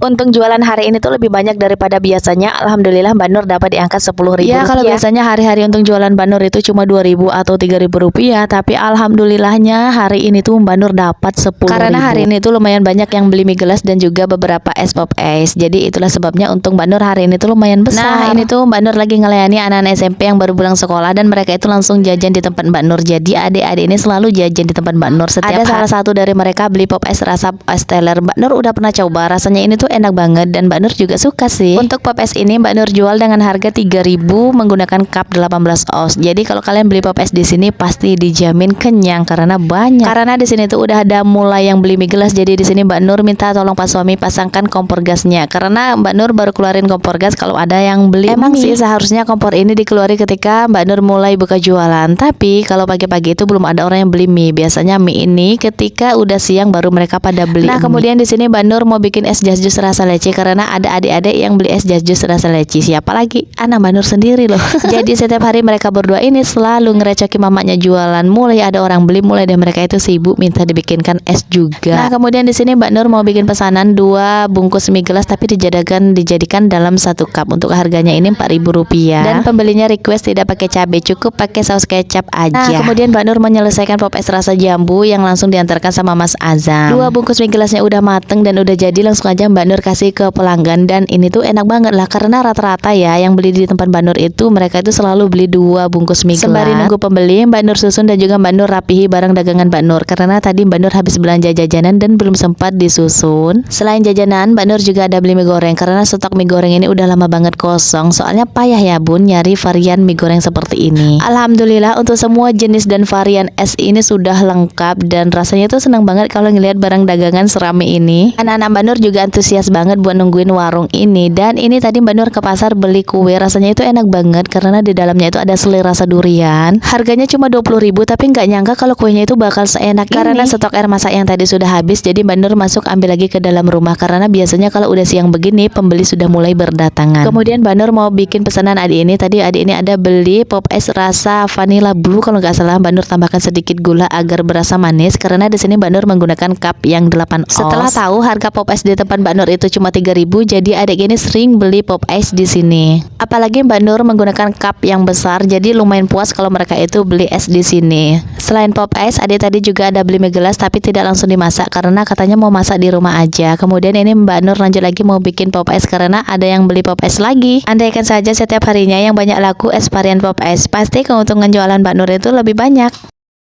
Untung jualan hari ini tuh lebih banyak daripada biasanya. Alhamdulillah Mbak Nur dapat di angka 10.000 Ya kalau rupiah. biasanya hari-hari untung jualan Mbak Nur itu cuma 2.000 atau 3.000 rupiah, tapi alhamdulillahnya hari ini tuh Mbak Nur dapat 10.000. Karena hari ini tuh lumayan banyak yang beli mie gelas dan juga beberapa es pop es. Jadi itulah sebabnya untung Mbak Nur hari ini tuh lumayan besar. Nah ini tuh Mbak Nur lagi ngelayani anak-anak SMP yang baru pulang sekolah dan mereka itu langsung jajan di tempat Mbak Nur. Jadi adik-adik ini selalu jajan di tempat Mbak Nur setiap hari. Ada salah satu dari mereka beli pop es rasa es teler. Mbak Nur udah pernah coba, rasanya ini tuh enak banget dan Mbak Nur juga suka sih. Untuk pop es ini Mbak Nur jual dengan harga 3.000 menggunakan cup 18 oz. Jadi kalau kalian beli pop es di sini pasti dijamin kenyang karena banyak. Karena di sini tuh udah ada mulai yang beli mie gelas. Jadi di sini Mbak Nur minta tolong Pak suami pasangkan kompor gasnya karena Mbak Nur baru keluarin kompor gas kalau ada yang beli. Emang sih seharusnya kompor ini dikeluarin ketika Mbak Nur mulai buka jualan. Tapi kalau pagi-pagi itu belum ada orang yang beli mie. Biasanya mie ini ketika udah siang baru mereka pada beli. Nah kemudian di sini Mbak Nur mau bikin es jus rasa leci karena ada adik-adik yang beli es jus rasa leci. Siapa lagi? Anak Mbak Nur sendiri loh. Jadi setiap hari mereka berdua ini selalu ngerecoki mamanya jualan. Mulai ada orang beli, mulai dari mereka itu sibuk minta dibikinkan es juga. Nah kemudian di sini Mbak Nur mau bikin pesanan 2 bungkus mie gelas tapi dijadikan dalam 1 cup. Untuk harganya ini 4.000 rupiah. Dan pembelinya request tidak pakai cabai, cukup pakai saus kecap aja. Nah kemudian Mbak Nur menyelesaikan pop es rasa jambu yang langsung diantarkan sama Mas Azam. 2 bungkus mie gelasnya udah mateng dan udah jadi, langsung aja Mbak Nur kasih ke pelanggan. Dan ini tuh enak banget lah karena rata-rata ya yang beli di tempat Mbak Nur itu mereka itu selalu beli 2 bungkus mie gelas. Sembari nunggu pembeli, Mbak Nur susun dan juga Mbak Nur rapihi barang dagangan Mbak Nur karena tadi Mbak Nur habis belanja jajanan dan belum sempat disusun. Selain jajanan, Mbak Nur juga ada beli mie goreng karena stok mie goreng ini udah lama banget kosong. Soalnya payah ya Bun nyari varian mie goreng seperti ini. Alhamdulillah untuk semua jenis dan varian es ini sudah lengkap dan rasanya tuh senang banget kalau ngelihat barang dagangan serame ini. Anak-anak Mbak Nur juga antusias banget buat nungguin warung ini. Dan ini tadi Mbak Nur ke pasar beli kue, rasanya itu enak banget karena di dalamnya itu ada selai rasa durian. Harganya cuma 20.000 tapi nggak nyangka kalau kuenya itu bakal seenak ini. Karena stok air masak yang tadi sudah habis, jadi Mbak Nur masuk ambil lagi ke dalam rumah karena biasanya kalau udah siang begini pembeli sudah mulai berdatangan. Kemudian Mbak Nur mau bikin pesanan adik ini. Tadi adik ini ada beli pop es rasa vanilla blue kalau nggak salah. Mbak Nur tambahkan sedikit gula agar berasa manis karena di sini Mbak Nur menggunakan cup yang 8 oz. Setelah tahu harga pop es di tempat Mbak Nur itu cuma 3.000, jadi adik ini sering beli pop es di sini. Apalagi Mbak Nur menggunakan cup yang besar, jadi lumayan puas kalau mereka itu beli es di sini. Selain pop es, adik tadi juga ada beli mie gelas tapi tidak langsung dimasak karena katanya mau masak di rumah aja. Kemudian ini Mbak Nur lanjut lagi mau bikin pop es karena ada yang beli pop es lagi. Andaikan saja setiap harinya yang banyak laku es varian pop es, pasti keuntungan jualan Mbak Nur itu lebih banyak.